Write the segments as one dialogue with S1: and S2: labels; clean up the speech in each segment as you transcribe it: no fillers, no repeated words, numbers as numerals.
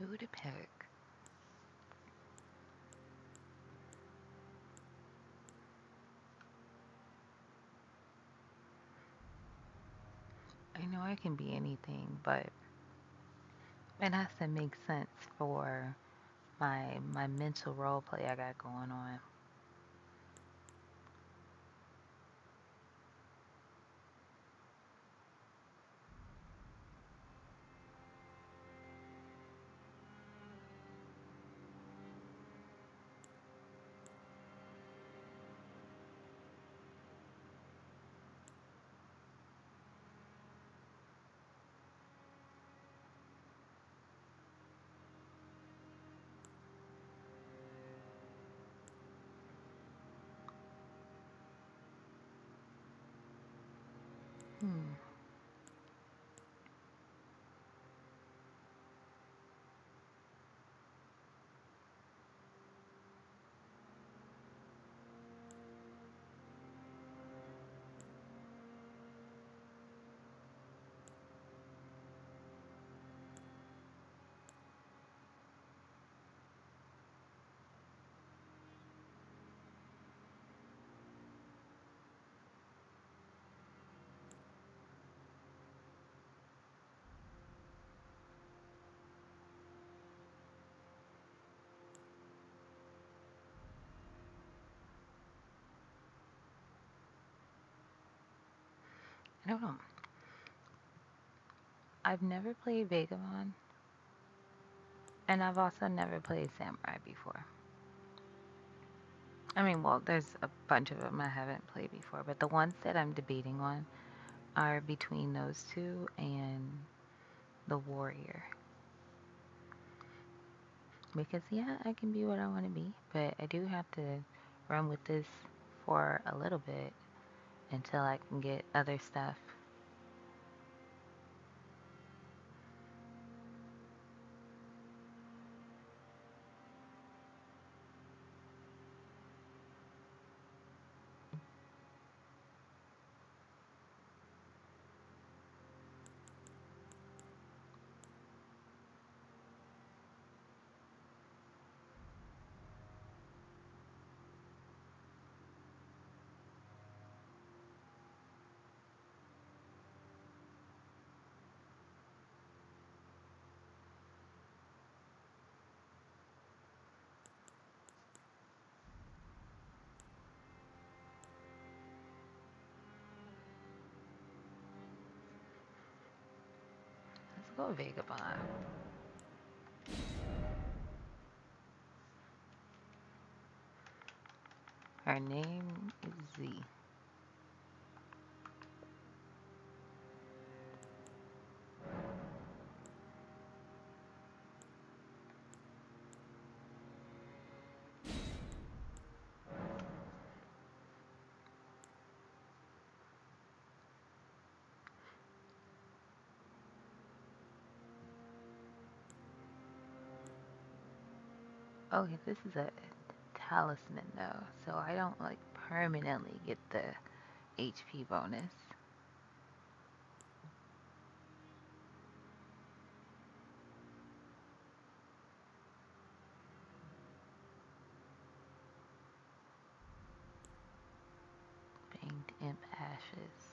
S1: Who to pick? I know I can be anything, but it has to make sense for my mental role play I got going on. Hmm. I don't know. I've never played Vagabond, and I've also never played Samurai before. I mean, well, there's a bunch of them I haven't played before, but the ones that I'm debating on are between those two and the Warrior. Because, yeah, I can be what I want to be, but I do have to run with this for a little bit until I can get other stuff. Let's go Vagabond. Her name is Z. Okay, this is a talisman though, so I don't like permanently get the HP bonus. Banged Imp Ashes.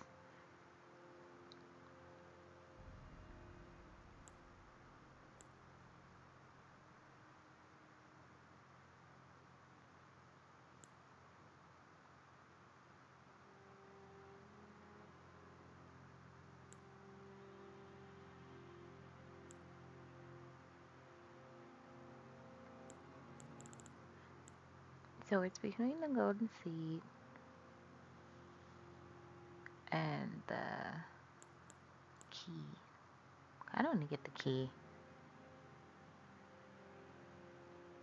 S1: So it's between the golden seed and the key. I don't want to get the key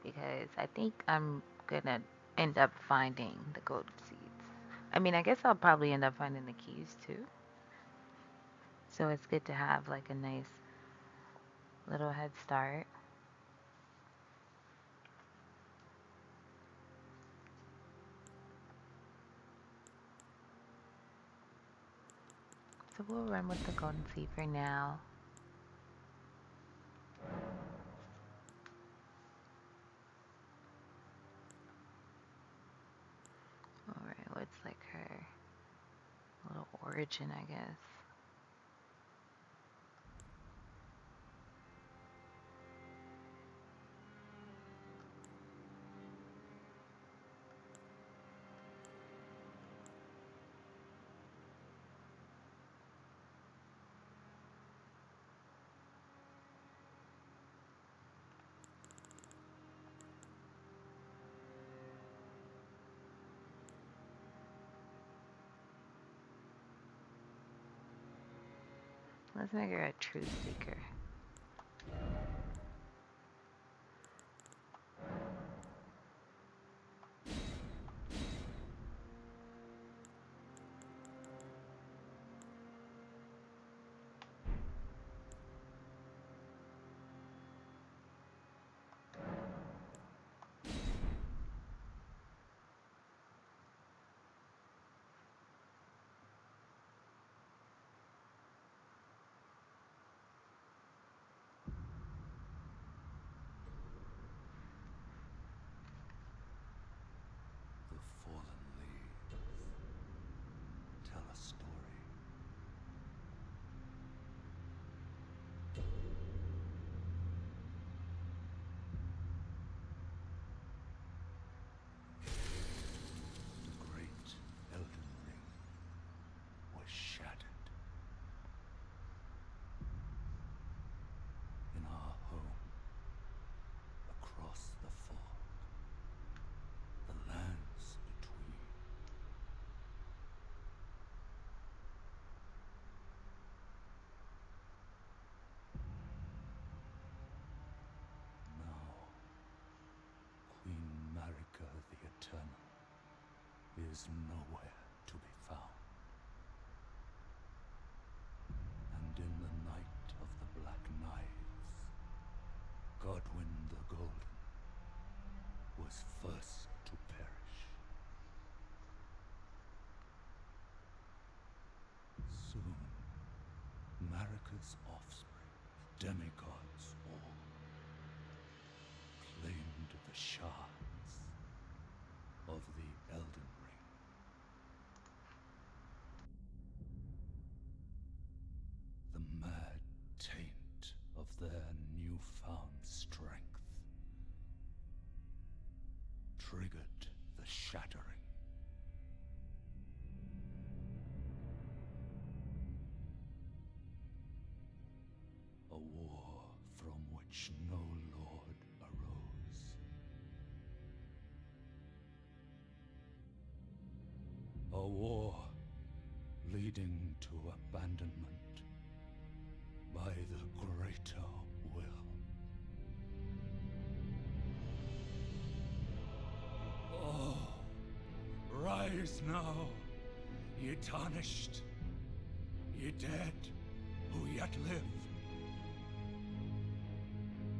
S1: because I think I'm gonna end up finding the golden seeds. I mean, I guess I'll probably end up finding the keys too. So it's good to have like a nice little head start. So we'll run with the golden seed for now. origin, I guess. Let's make her a truth seeker.
S2: The fallen leaves tell a story. The great Elden Ring was shattered. In our home, across the fog, the lands between. Now, Queen Marika the Eternal is nowhere to be found. And in the night of the Black Knives, Godwyn the Golden was first to perish. Soon, Marika's offspring, demigods all, claimed the shards of the Elden Ring. The mad taint of their newfound strength triggered the shattering. A war from which no lord arose. A war leading to abandonment by the greater will. Oh, rise now, ye tarnished, ye dead who yet live.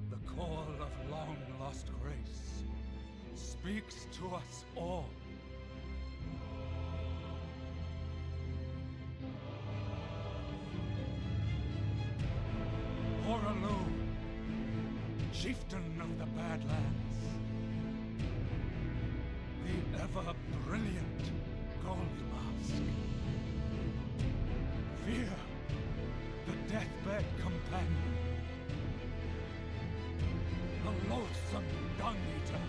S2: The call of long-lost grace speaks to us all. Horalu, chieftain of the Badlands, the ever-brilliant Gold Mask. Fear, the deathbed companion, the loathsome dung-eater,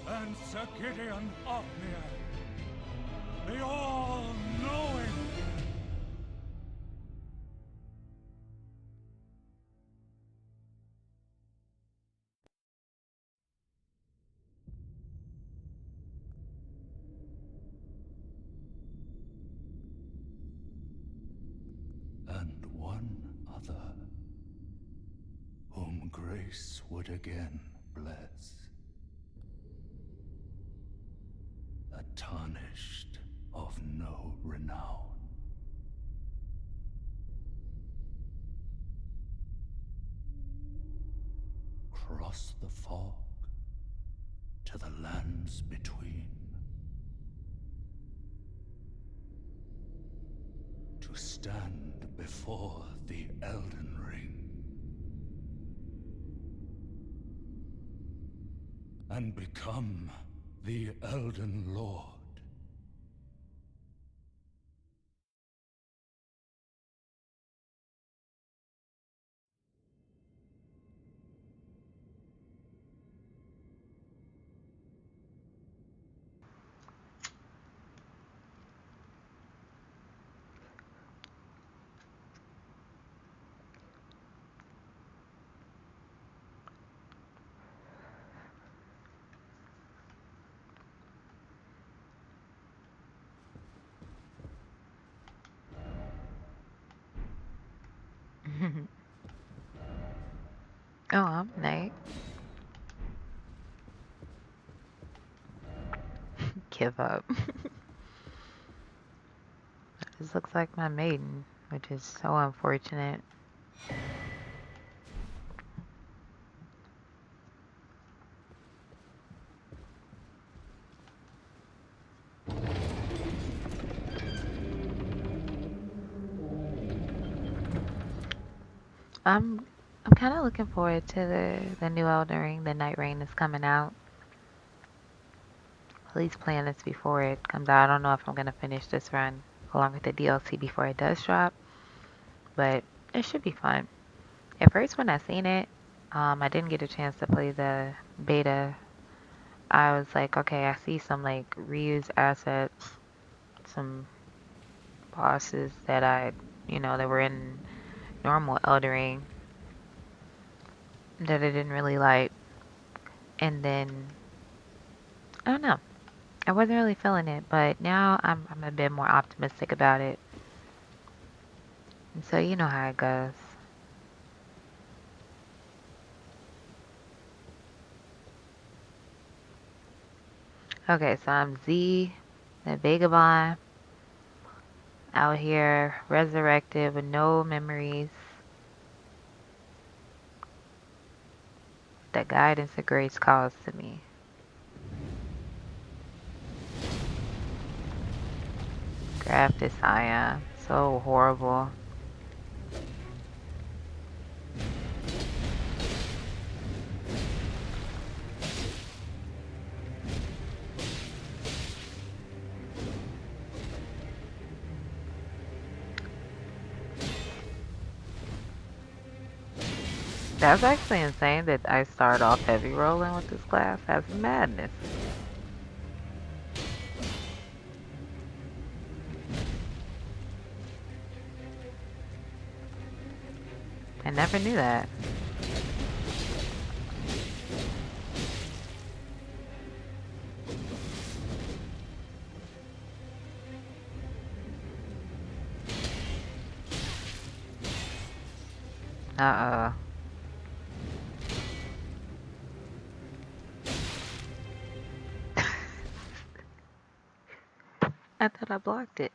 S2: and Sir Gideon Ofnir, the all-knowing. And one other, whom grace would again bless. A tarnished of no renown. Cross the fog to the lands between. To stand before the Elden Ring and become the Elden Lord
S1: Oh, I'm Nate. Give up. This looks like my maiden, which is so unfortunate. I'm I'm kind of looking forward to the new Elden Ring. The Night Rain is coming out. At least playing this before it comes out. I don't know if I'm gonna finish this run along with the DLC before it does drop, but it should be fun. At first, when I seen it, I didn't get a chance to play the beta. I was like, okay, I see some like reused assets, some bosses that that were in normal Elden Ring that I didn't really like, and then I don't know. I wasn't really feeling it, but now I'm a bit more optimistic about it. And so you know how it goes. Okay, so I'm Z, the vagabond, out here resurrected with no memories. The guidance of grace calls to me. Graft is Aya. So horrible. That's actually insane that I start off heavy rolling with this class. That's madness. I never knew that. Uh-oh. I thought I blocked it.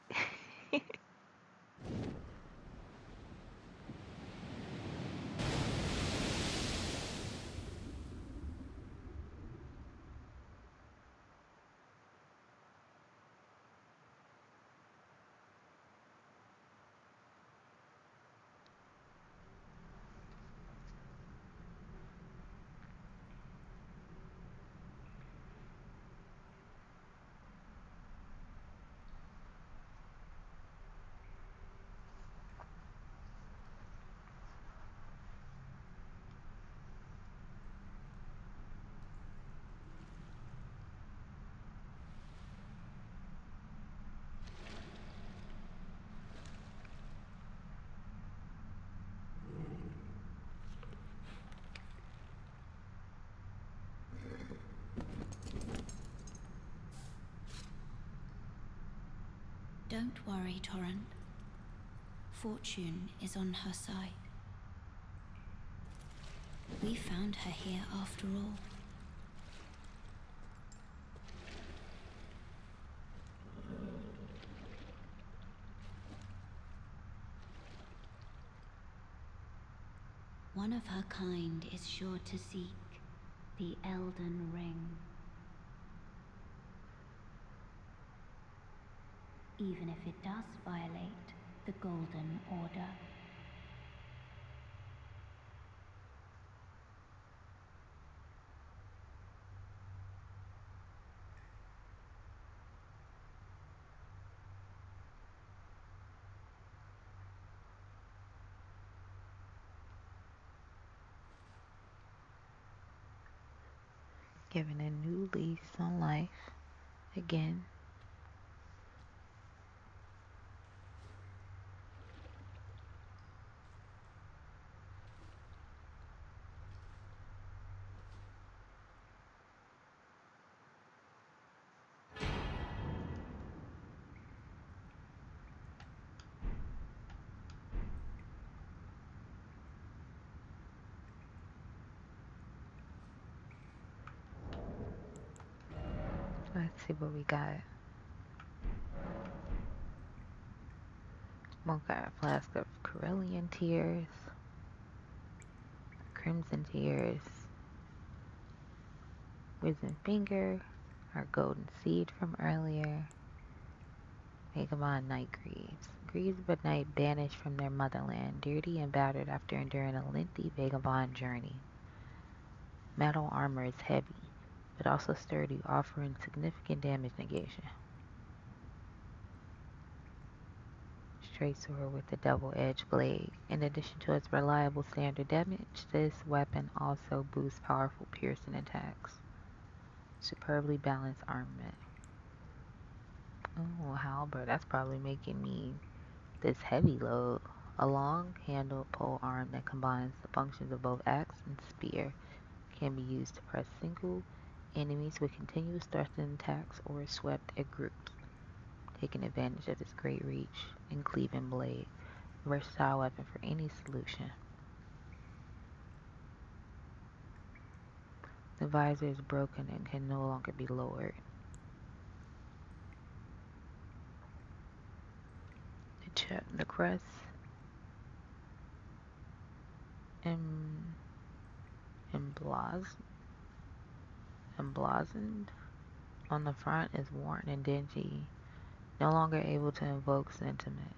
S3: Don't worry, Torrent. Fortune is on her side. We found her here after all. One of her kind is sure to seek the Elden Ring. Even if it does violate the Golden Order.
S1: Given a new lease on life again. Let's see what we got. We got a flask of Corellian tears, crimson tears, risen finger, our golden seed from earlier, vagabond night greaves. Greaves of a night banished from their motherland, dirty and battered after enduring a lengthy vagabond journey. Metal armor is heavy, but also sturdy, offering significant damage negation. Straight sword with a double-edged blade. In addition to its reliable standard damage, this weapon also boosts powerful piercing attacks. Superbly balanced armament. Oh, halberd. That's probably making me this heavy load. A long-handled pole arm that combines the functions of both axe and spear can be used to press single enemies with continuous thrusting attacks or swept at groups, taking advantage of its great reach and cleaving blade. Versatile weapon for any solution. The visor is broken and can no longer be lowered. The crest emblazoned on the front is worn and dingy, no longer able to invoke sentiment.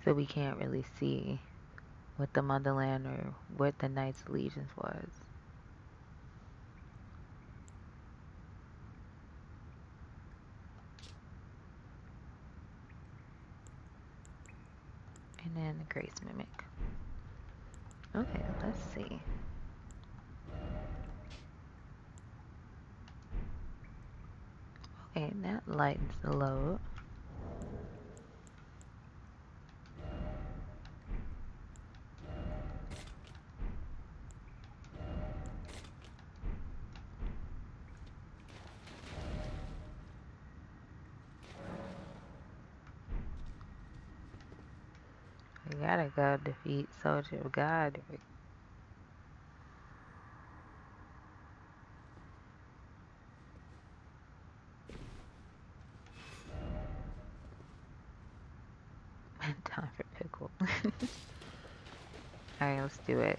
S1: So we can't really see what the motherland or what the Knights' Allegiance was. And then the Grace Mimic. Okay, let's see. Okay, that lightens the load. We gotta go defeat Soldier of God. Time for pickle. Alright, let's do it.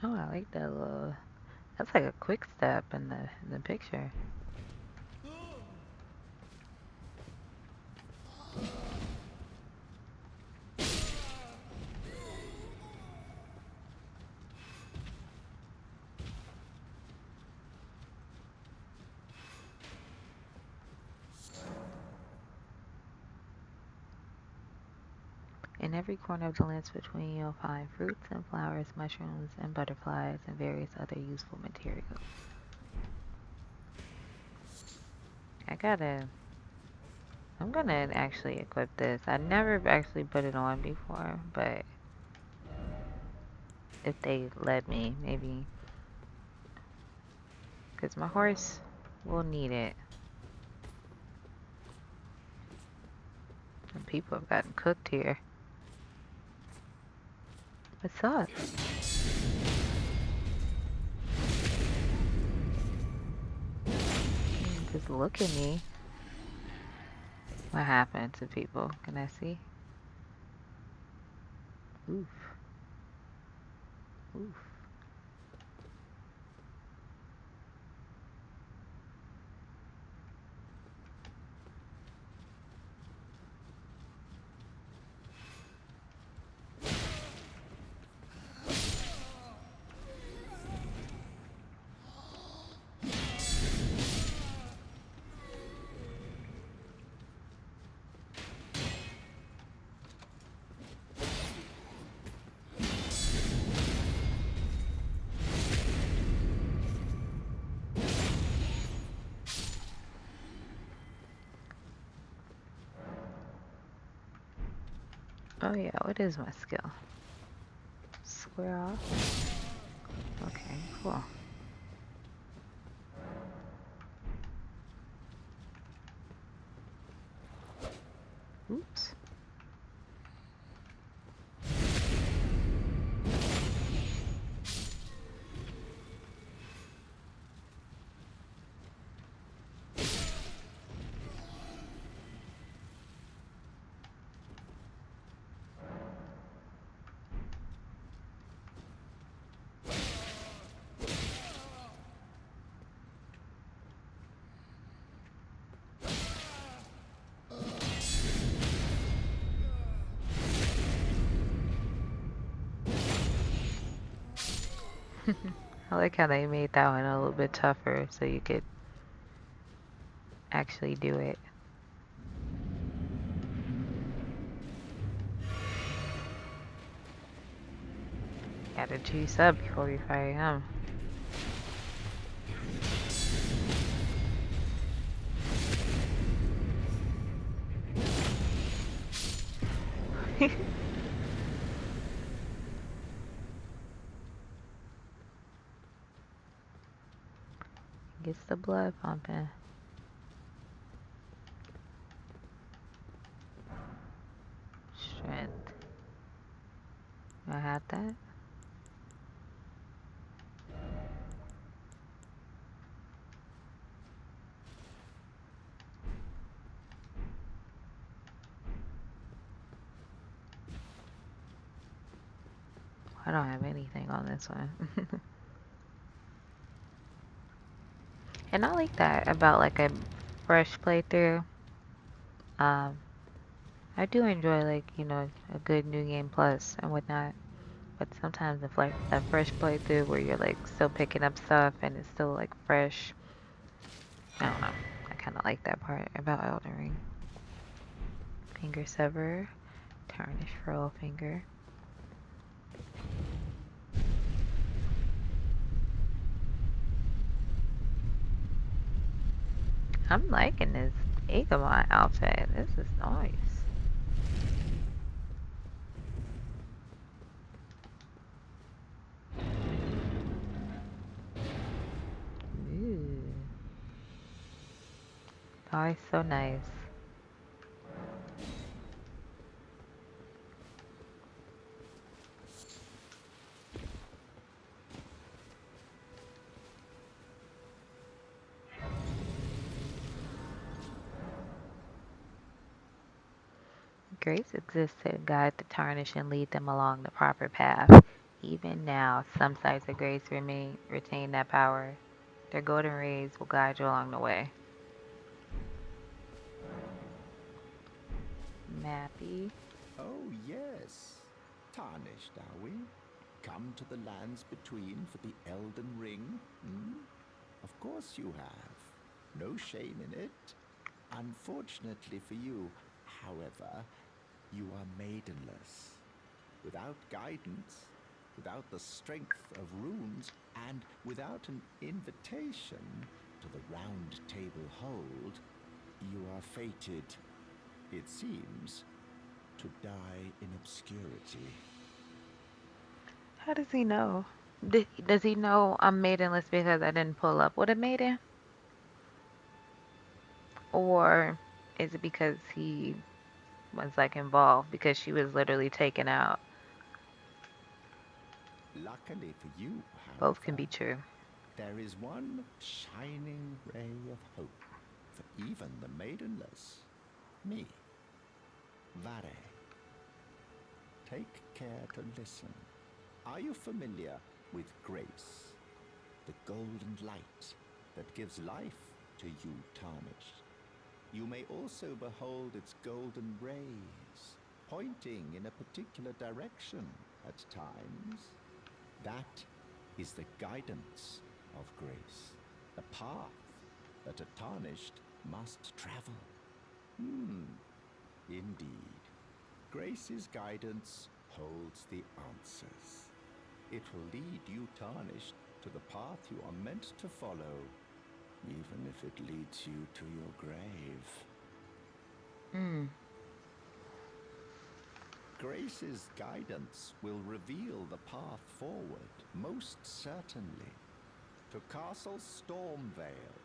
S1: Oh, I like that little. That's like a quick step in the picture. In every corner of the lens between, you'll find fruits and flowers, mushrooms and butterflies, and various other useful materials. I'm gonna actually equip this. I never actually put it on before, but if they let me, maybe. Because my horse will need it. And people have gotten cooked here. What's up? Just look at me. What happened to people? Can I see? Oof. Oof. Oh yeah, what is my skill? Square off? Okay, cool. Oops. I like how they made that one a little bit tougher so you could actually do it. Gotta juice up before you fight him. Gets the blood pumping. Strength. I had that. I don't have anything on this one. And I like that about like a fresh playthrough. Um, I do enjoy like, you know, a good new game plus and whatnot. But sometimes if like a fresh playthrough where you're like still picking up stuff and it's still like fresh, I don't know. I kind of like that part about Elden Ring. Finger sever, tarnish furl finger. I'm liking this Agumon outfit. This is nice. Ooh. Oh, it's so nice. Grace exists to guide the tarnished and lead them along the proper path. Even now, some sites of grace retain that power. Their golden rays will guide you along the way. Mappy.
S4: Oh, yes. Tarnished, are we? Come to the lands between for the Elden Ring? Hmm? Of course you have. No shame in it. Unfortunately for you, however, you are maidenless. Without guidance, without the strength of runes, and without an invitation to the Round Table Hold, you are fated, it seems, to die in obscurity.
S1: How does he know? Does he know I'm maidenless because I didn't pull up with a maiden? Or is it because he was like involved because she was literally taken out?
S4: Luckily for you,
S1: Both can
S4: however,
S1: be true.
S4: there is one shining ray of hope for even the maidenless. Me. Vare. Take care to listen. Are you familiar with grace? The golden light that gives life to you tarnished. You may also behold its golden rays, pointing in a particular direction at times. That is the guidance of grace, the path that a tarnished must travel. Indeed. Grace's guidance holds the answers. It will lead you tarnished to the path you are meant to follow, even if it leads you to your grave.
S1: Hmm.
S4: Grace's guidance will reveal the path forward, most certainly. To Castle Stormvale,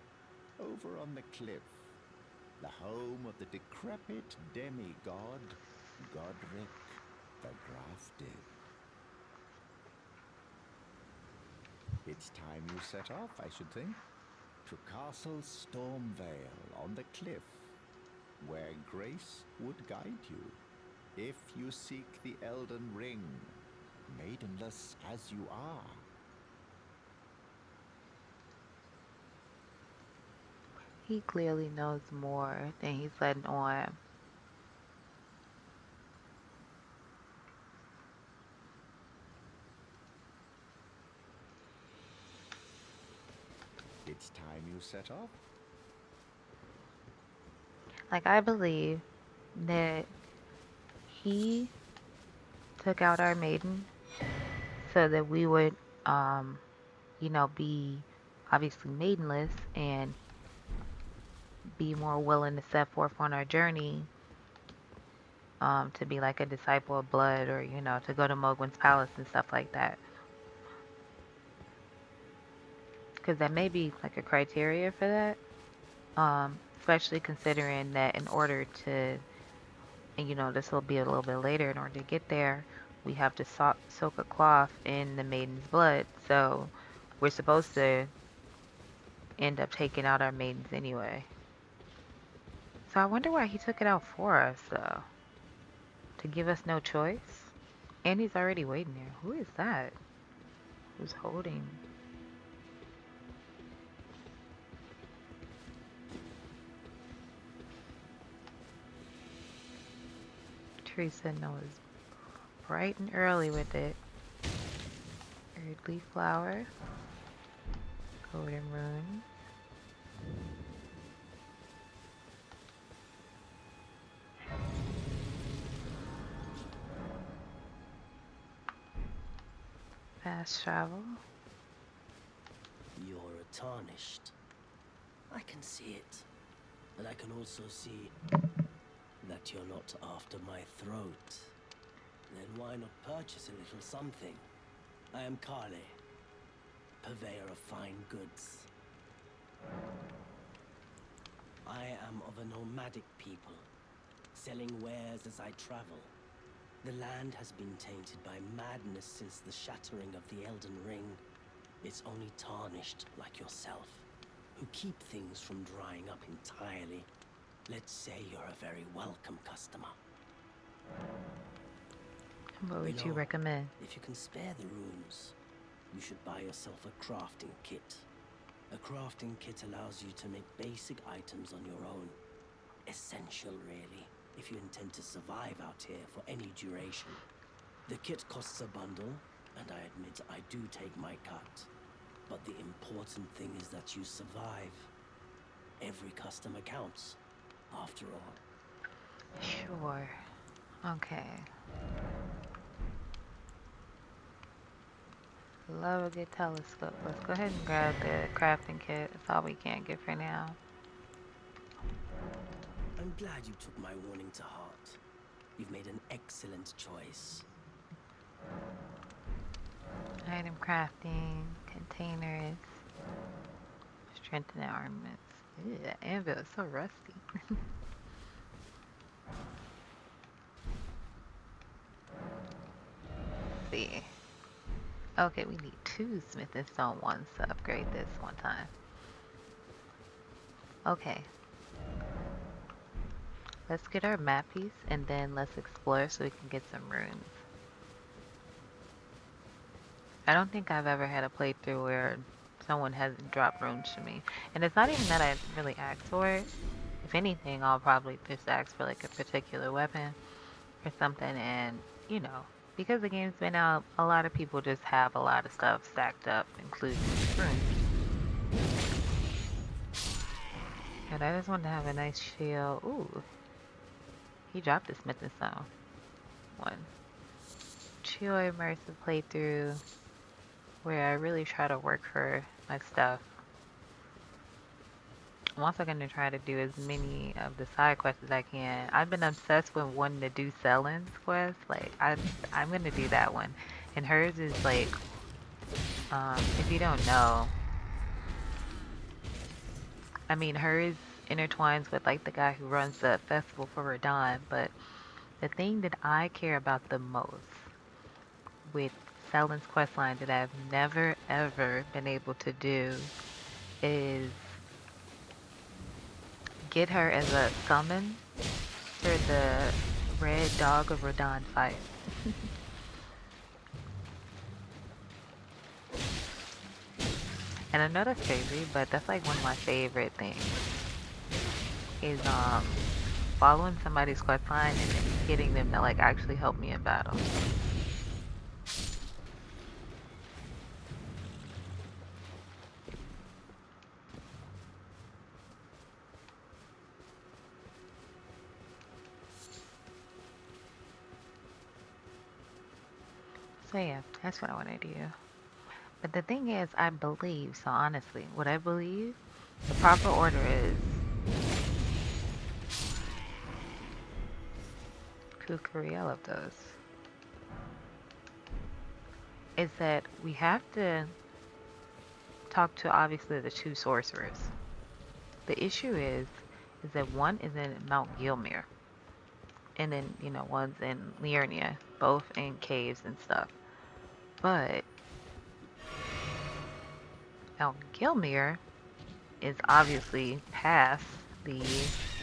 S4: over on the cliff, the home of the decrepit demigod, Godric the Grafted. It's time you set off, I should think. To Castle Stormvale on the cliff, where Grace would guide you, if you seek the Elden Ring, maidenless as you are.
S1: He clearly knows more than he's letting on.
S4: It's time you set off.
S1: Like, I believe that he took out our maiden so that we would, be obviously maidenless and be more willing to set forth on our journey, to be like a disciple of blood, or, to go to Mogwin's palace and stuff like that. Because that may be like a criteria for that. Especially considering that in order to, and this will be a little bit later, in order to get there, we have to soak a cloth in the maiden's blood. So we're supposed to end up taking out our maidens anyway. So I wonder why he took it out for us, though. To give us no choice? And he's already waiting there. Who is that? Who's holding? Teresa knows bright and early with it. Earthly flower. Golden rune. Fast travel.
S5: You're a tarnished. I can see it. And I can also see that you're not after my throat. Then why not purchase a little something? I am Kale, purveyor of fine goods. I am of a nomadic people, selling wares as I travel. The land has been tainted by madness since the shattering of the Elden Ring. It's only tarnished like yourself, who keep things from drying up entirely. Let's say you're a very welcome customer.
S1: What would you recommend?
S5: If you can spare the runes, you should buy yourself a crafting kit. A crafting kit allows you to make basic items on your own. Essential, really, if you intend to survive out here for any duration. The kit costs a bundle, and I admit I do take my cut. But the important thing is that you survive. Every customer counts, after all.
S1: Sure. Okay. Love a good telescope. Let's go ahead and grab the crafting kit. That's all we can get for now.
S5: I'm glad you took my warning to heart. You've made an excellent choice.
S1: Item crafting, containers, strengthen armaments. Ew, that anvil is so rusty. Let's see. Okay, we need 2 smithing stone ones to upgrade this one time. Okay. Let's get our map piece and then let's explore so we can get some runes. I don't think I've ever had a playthrough where someone hasn't dropped runes to me. And it's not even that I really asked for it. If anything, I'll probably just ask for like a particular weapon or something, and because the game's been out, a lot of people just have a lot of stuff stacked up, including runes. And I just want to have a nice shield. Ooh. He dropped the smithing stone. One. Chill immersive playthrough where I really try to work for my stuff. I'm also gonna try to do as many of the side quests as I can. I've been obsessed with wanting to do Sellen's quest. Like I'm gonna do that one. And hers is like, if you don't know, I mean hers intertwines with like the guy who runs the festival for Radon, but the thing that I care about the most with Sellen's questline that I've never ever been able to do is get her as a summon for the Red Dog of Radon fight. And I know that's crazy, but that's like one of my favorite things is following somebody's quest line and then getting them to like actually help me in battle. So yeah, that's what I want to do. But the thing is, I believe, so honestly, what I believe, the proper order is Kukuri, I love those. Is that we have to talk to obviously the two sorcerers. The issue is that one is in Mount Gilmere, and then one's in Liurnia, both in caves and stuff. But Mount Gilmere is obviously past the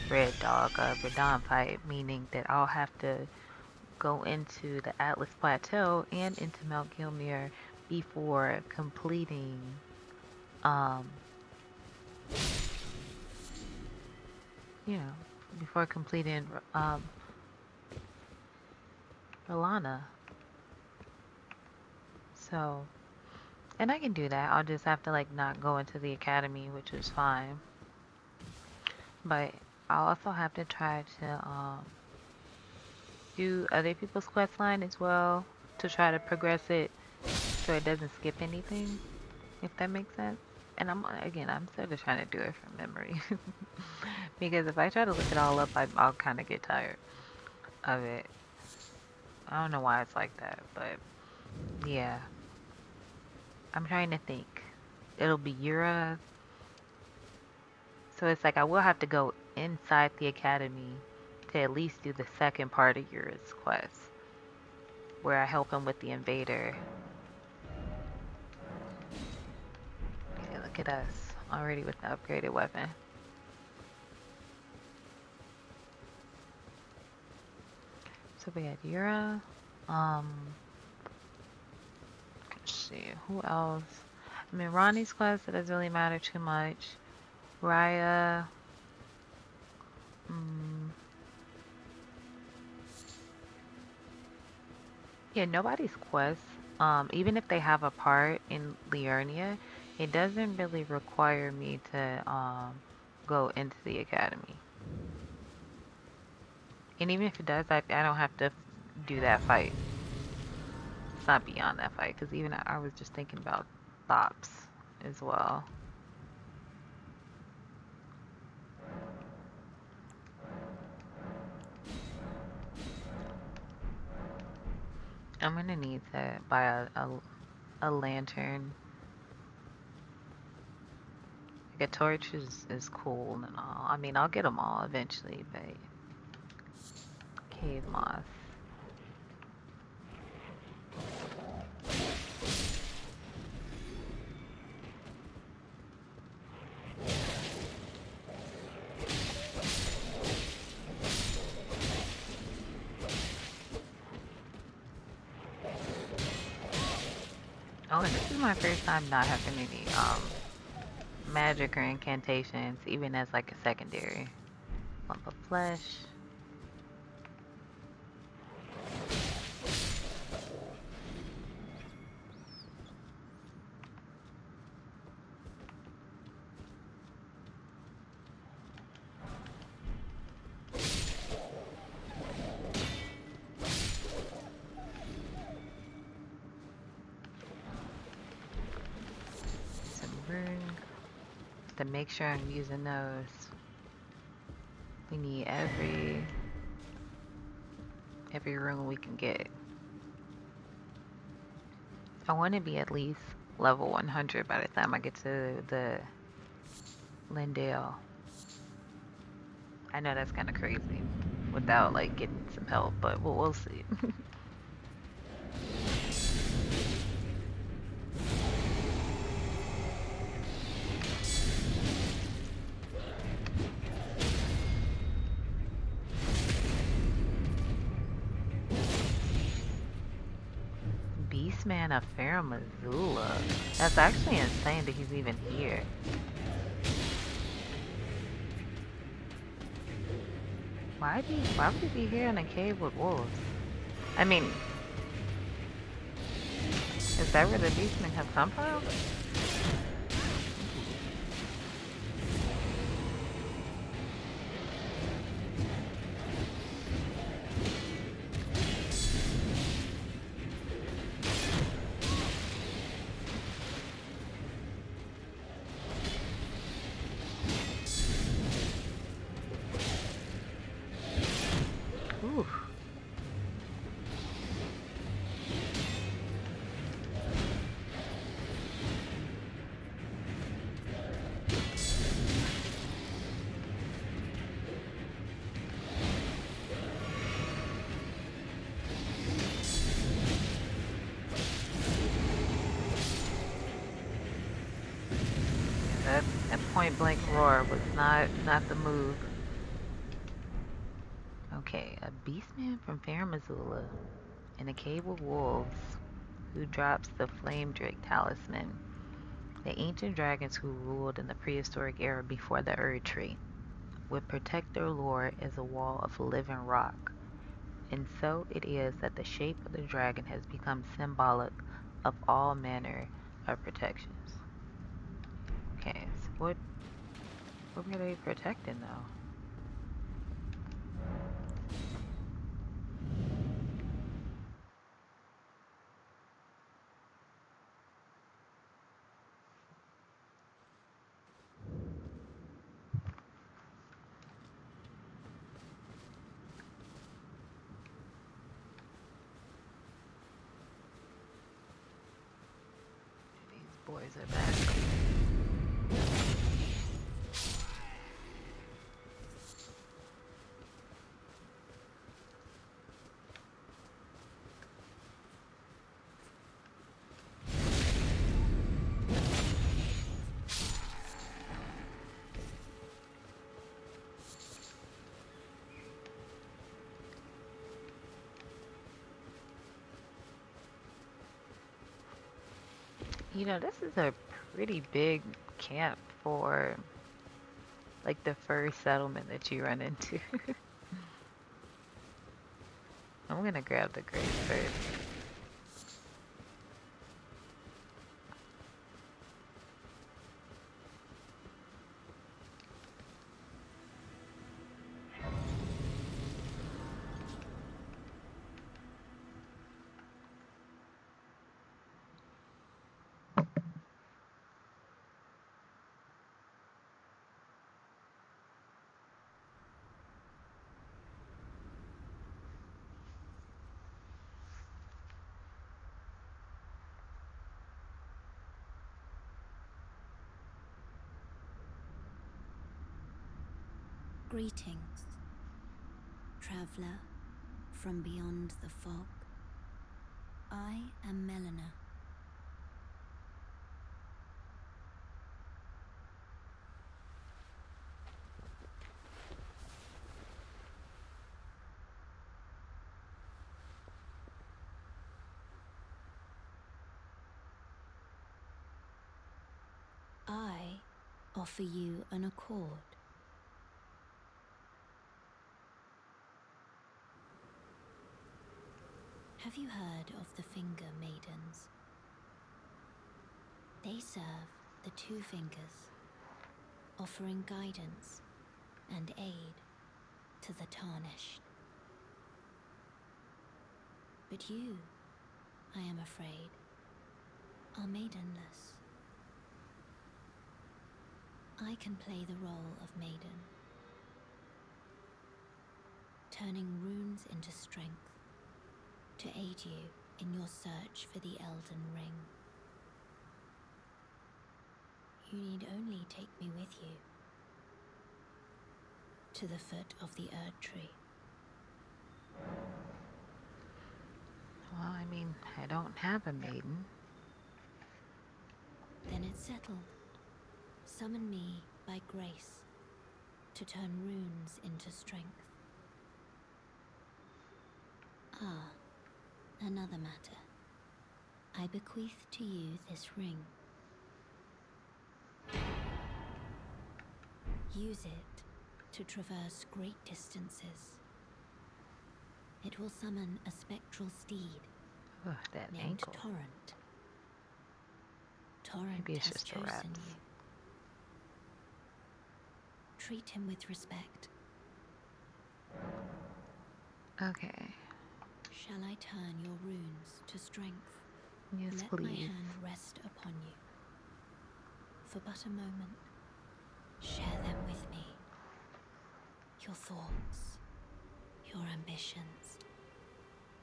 S1: Red Dog Radon fight, meaning that I'll have to go into the Atlas Plateau and into Mount Gilmere before completing um you know before completing Rolana. So, and I can do that. I'll just have to like not go into the academy, which is fine. But I'll also have to try to do other people's quest line as well to try to progress it so it doesn't skip anything, if that makes sense. And I'm still just trying to do it from memory. Because if I try to look it all up, I'll kind of get tired of it. I don't know why it's like that, but yeah. I'm trying to think. It'll be Yura. So it's like I will have to go inside the academy to at least do the second part of Yura's quest, where I help him with the invader. Okay, look at us. Already with the upgraded weapon. So we had Yura. Let's see. Who else? I mean, Ronnie's quest, it doesn't really matter too much. Raya. Mm, yeah, nobody's quest. Even if they have a part in Liurnia, it doesn't really require me to go into the academy. And even if it does, I don't have to do that fight. It's not beyond that fight, because even I was just thinking about Thops as well. I'm gonna need to buy a lantern. Like a torch is cool and all. I mean, I'll get them all eventually, but cave moss. Oh, and this is my first time not having any magic or incantations, even as like a secondary. Lump of flesh. Some rune. to make sure I'm using those. We need every room we can get. I want to be at least level 100 by the time I get to the Lindale. I know that's kind of crazy without like getting some help, but we'll see. Beastman of Fair Missoula. That's actually insane that he's even here. Why would he be here in a cave with wolves? I mean, is that where the Beastmen have come from? Ooh. That point blank roar was not the move. Okay, a beastman from Fair Missoula in a cave with wolves who drops the flame drake talisman. The ancient dragons who ruled in the prehistoric era before the Erd Tree would protect their lore as a wall of living rock. And so it is that the shape of the dragon has become symbolic of all manner of protections. Okay, so what were they protecting though? These boys are back. You know, this is a pretty big camp for like the first settlement that you run into. I'm gonna grab the grave first.
S3: Greetings, traveler from beyond the fog. I am Melina. I offer you an accord. Have you heard of the Finger Maidens? They serve the Two Fingers, offering guidance and aid to the tarnished. But you, I am afraid, are maidenless. I can play the role of maiden, turning runes into strength to aid you in your search for the Elden Ring. You need only take me with you to the foot of the Erd Tree.
S1: Well, I mean, I don't have a maiden.
S3: Then it's settled. Summon me by grace to turn runes into strength. Ah, another matter. I bequeath to you this ring. Use it to traverse great distances. It will summon a spectral steed
S1: Ugh, that
S3: named
S1: ankle.
S3: Torrent. Torrent
S1: Maybe it's
S3: has
S1: just the
S3: chosen
S1: rats.
S3: you. Treat him with respect.
S1: Okay.
S3: Shall I turn your runes to strength?
S1: Yes,
S3: Let my
S1: please.
S3: hand rest upon you. For but a moment, share them with me. Your thoughts, your ambitions,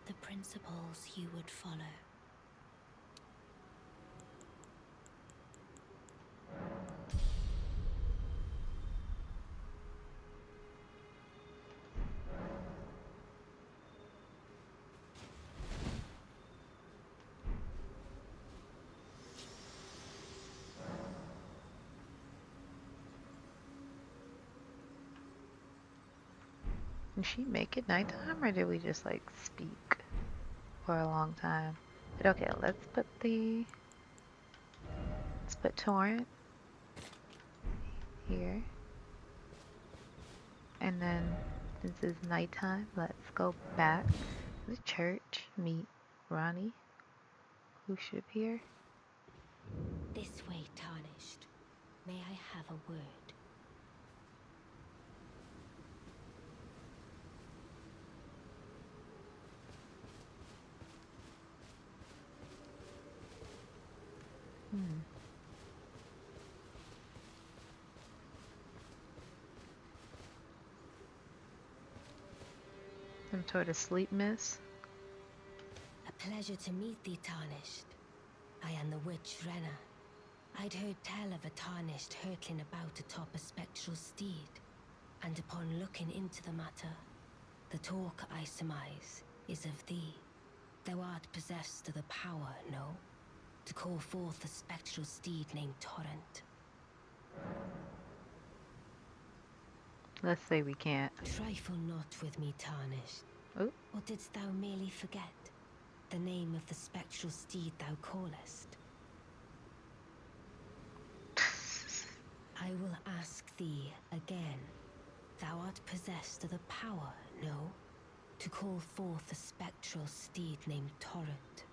S3: the principles you would follow.
S1: Did she make it nighttime or did we just like speak for a long time? But okay, let's put Torrent here. And then since it's nighttime, let's go back to the church, meet Ronnie, who should appear.
S3: This way, Tarnished. May I have a word?
S1: Some sort of sleep miss.
S6: A pleasure to meet thee, Tarnished. I am the witch Renna. I'd heard tell of a Tarnished hurtling about atop a spectral steed, and upon looking into the matter, the talk I surmise is of thee. Thou art possessed of the power, no? To call forth a spectral steed named Torrent.
S1: Let's say we can't.
S6: Trifle not with me, Tarnished.
S1: Oh.
S6: Or didst thou merely forget the name of the spectral steed thou callest? I will ask thee again. Thou art possessed of the power, no? To call forth a spectral steed named Torrent.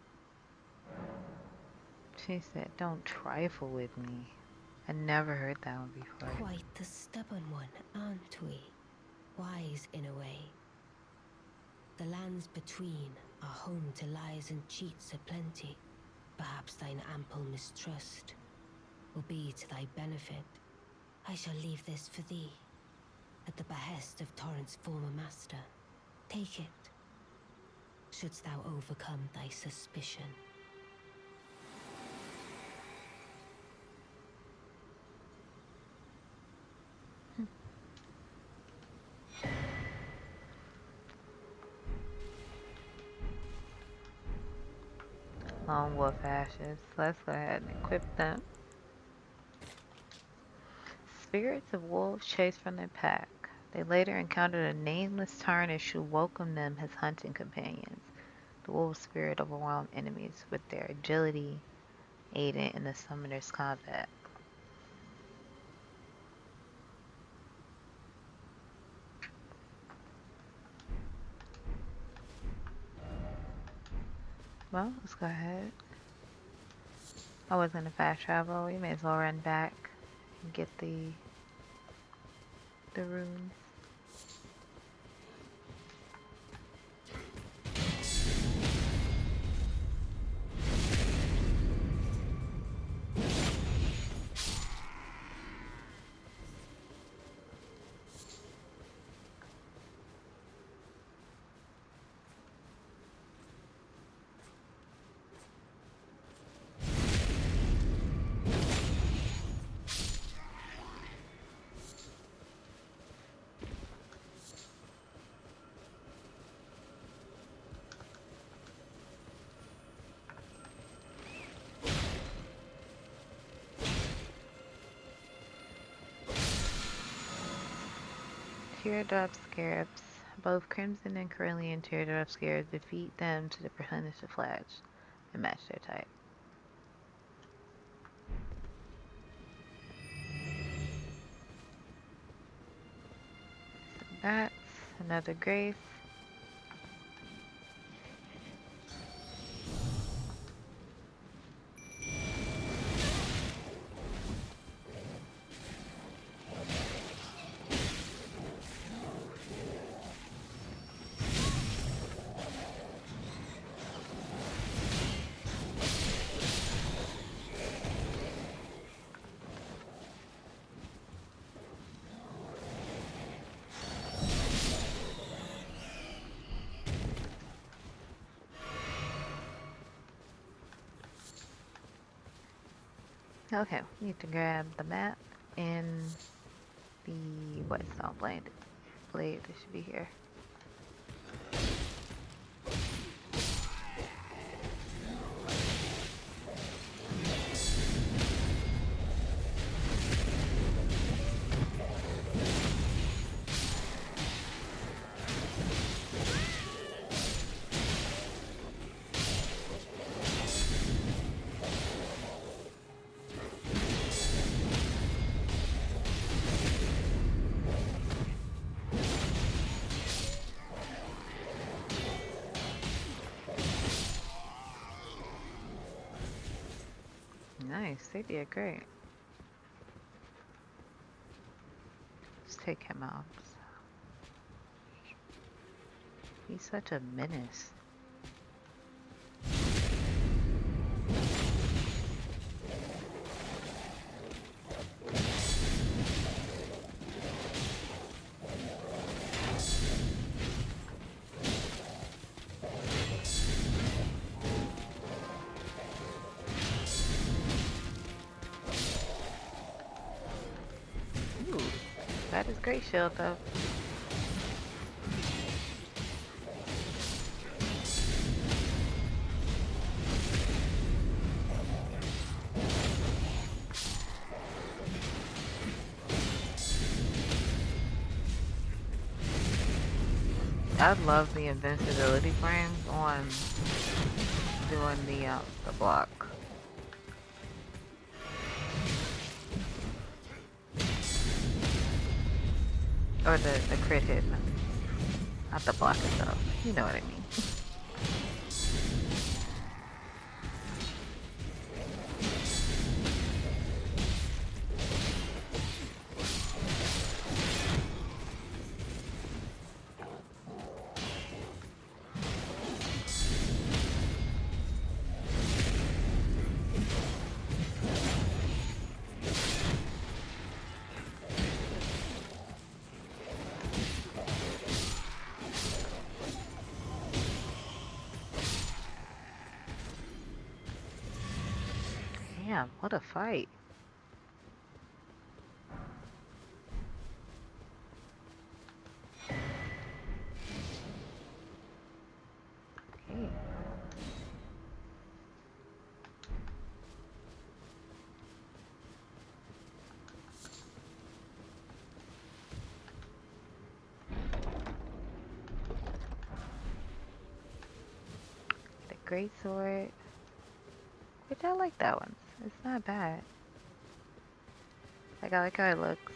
S1: She said, don't trifle with me. I never heard that one before.
S6: Quite the stubborn one, aren't we? Wise in a way. The lands between are home to lies and cheats aplenty. Perhaps thine ample mistrust will be to thy benefit. I shall leave this for thee, at the behest of Torrent's former master. Take it, shouldst thou overcome thy suspicion.
S1: Lone wolf ashes. Let's go ahead and equip them. Spirits of wolves chased from their pack. They later encountered a nameless tarnish who welcomed them as hunting companions. The wolf spirit overwhelmed enemies with their agility, aiding in the summoner's combat. Well, let's go ahead. I was gonna fast travel. We may as well run back and get the runes. Teardrop scarabs. Both crimson and cerulean teardrop scarabs, defeat them to replenish the flash and match their type. So that's another grace. Okay, we need to grab the map and the whetstone blade. It should be here. Nice, they did great. Let's take him out. He's such a menace. Ooh, that is great shield though. I love the invincibility frames on doing the block. Or the crit hit. Not the block itself. You know what I mean. Damn, what a fight. Okay. The great sword. Which I like that one. It's not bad. Like, I like how it looks.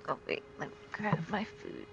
S1: Oh wait, let me grab my food.